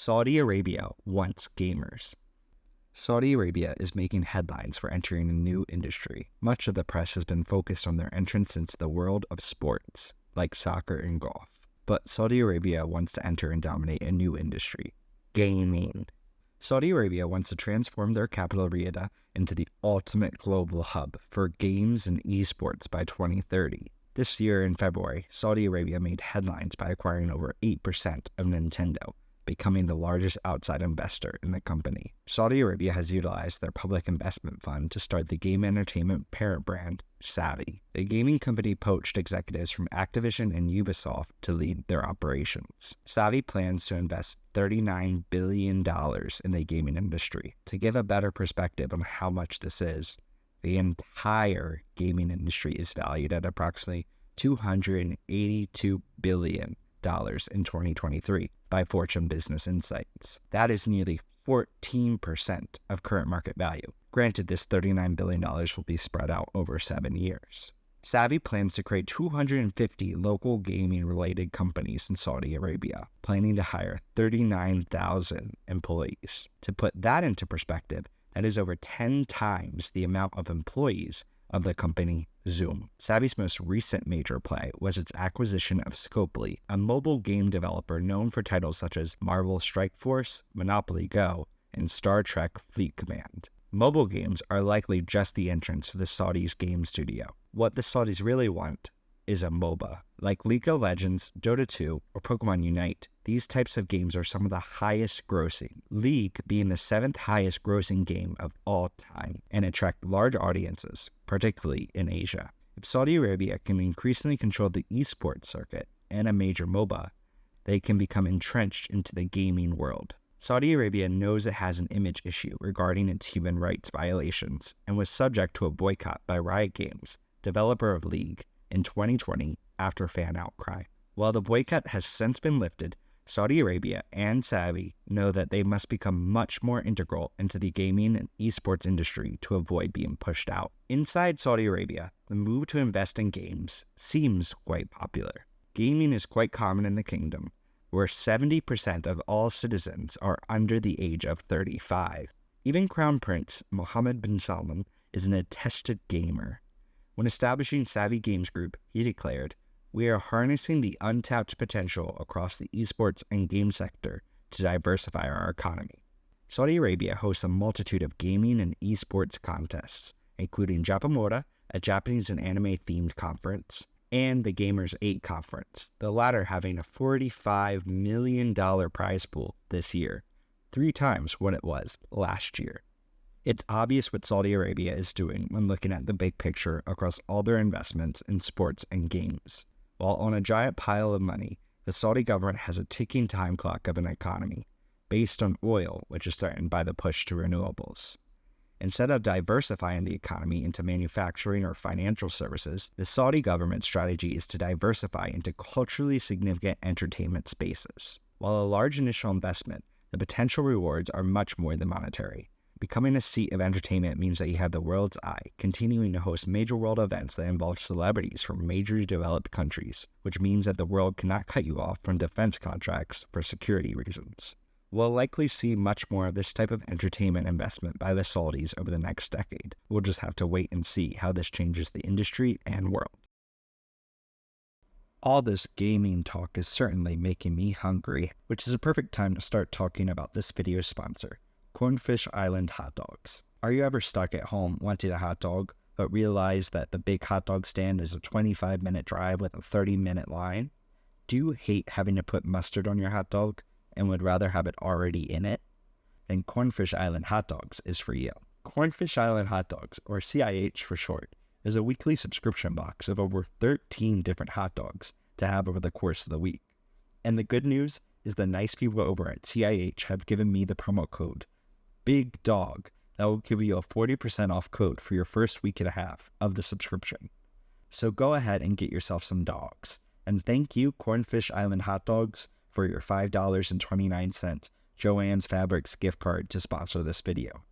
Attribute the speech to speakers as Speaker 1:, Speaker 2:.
Speaker 1: Saudi Arabia wants gamers. Saudi Arabia is making headlines for entering a new industry. Much of the press has been focused on their entrance into the world of sports, like soccer and golf. But Saudi Arabia wants to enter and dominate a new industry, gaming. Saudi Arabia wants to transform their capital Riyadh into the ultimate global hub for games and esports by 2030. This year in February, Saudi Arabia made headlines by acquiring over 8% of Nintendo, becoming the largest outside investor in the company. Saudi Arabia has utilized their public investment fund to start the game entertainment parent brand, Savvy. The gaming company poached executives from Activision and Ubisoft to lead their operations. Savvy plans to invest $39 billion in the gaming industry. To give a better perspective on how much this is, the entire gaming industry is valued at approximately $282 billion in 2023 by Fortune Business Insights. That is nearly 14% of current market value. Granted, this $39 billion will be spread out over 7 years. Savvy plans to create 250 local gaming-related companies in Saudi Arabia, planning to hire 39,000 employees. To put that into perspective, that is over 10 times the amount of employees of the company Zoom. Savvy's most recent major play was its acquisition of Scopely, a mobile game developer known for titles such as Marvel Strike Force, Monopoly Go, and Star Trek Fleet Command. Mobile games are likely just the entrance for the Saudis' game studio. What the Saudis really want is a MOBA. Like League of Legends, Dota 2, or Pokemon Unite, these types of games are some of the highest grossing, League being the 7th highest grossing game of all time, and attract large audiences, particularly in Asia. If Saudi Arabia can increasingly control the esports circuit and a major MOBA, they can become entrenched into the gaming world. Saudi Arabia knows it has an image issue regarding its human rights violations and was subject to a boycott by Riot Games, developer of League, in 2020 after fan outcry. While the boycott has since been lifted, Saudi Arabia and Savvy know that they must become much more integral into the gaming and esports industry to avoid being pushed out. Inside Saudi Arabia, the move to invest in games seems quite popular. Gaming is quite common in the kingdom, where 70% of all citizens are under the age of 35. Even Crown Prince Mohammed bin Salman is an attested gamer. When establishing Savvy Games Group, he declared, "We are harnessing the untapped potential across the esports and game sector to diversify our economy." Saudi Arabia hosts a multitude of gaming and esports contests, including Japamora, a Japanese and anime-themed conference, and the Gamers 8 conference, the latter having a $45 million prize pool this year, 3 times what it was last year. It's obvious what Saudi Arabia is doing when looking at the big picture across all their investments in sports and games. While on a giant pile of money, the Saudi government has a ticking time clock of an economy based on oil, which is threatened by the push to renewables. Instead of diversifying the economy into manufacturing or financial services, the Saudi government strategy is to diversify into culturally significant entertainment spaces. While a large initial investment, the potential rewards are much more than monetary. Becoming a seat of entertainment means that you have the world's eye, continuing to host major world events that involve celebrities from major developed countries, which means that the world cannot cut you off from defense contracts for security reasons. We'll likely see much more of this type of entertainment investment by the Saudis over the next decade. We'll just have to wait and see how this changes the industry and world. All this gaming talk is certainly making me hungry, which is a perfect time to start talking about this video's sponsor, Cornfish Island hot dogs. Are you ever stuck at home wanting a hot dog, but realize that the big hot dog stand is a 25-minute drive with a 30-minute line? Do you hate having to put mustard on your hot dog and would rather have it already in it? Then Cornfish Island Hot Dogs is for you. Cornfish Island Hot Dogs, or CIH for short, is a weekly subscription box of over 13 different hot dogs to have over the course of the week. And the good news is the nice people over at CIH have given me the promo code Big Dog that will give you a 40% off code for your first week and a half of the subscription. So go ahead and get yourself some dogs. And thank you, Cornfish Island Hot Dogs, for your $5.29 Joann's Fabrics gift card to sponsor this video.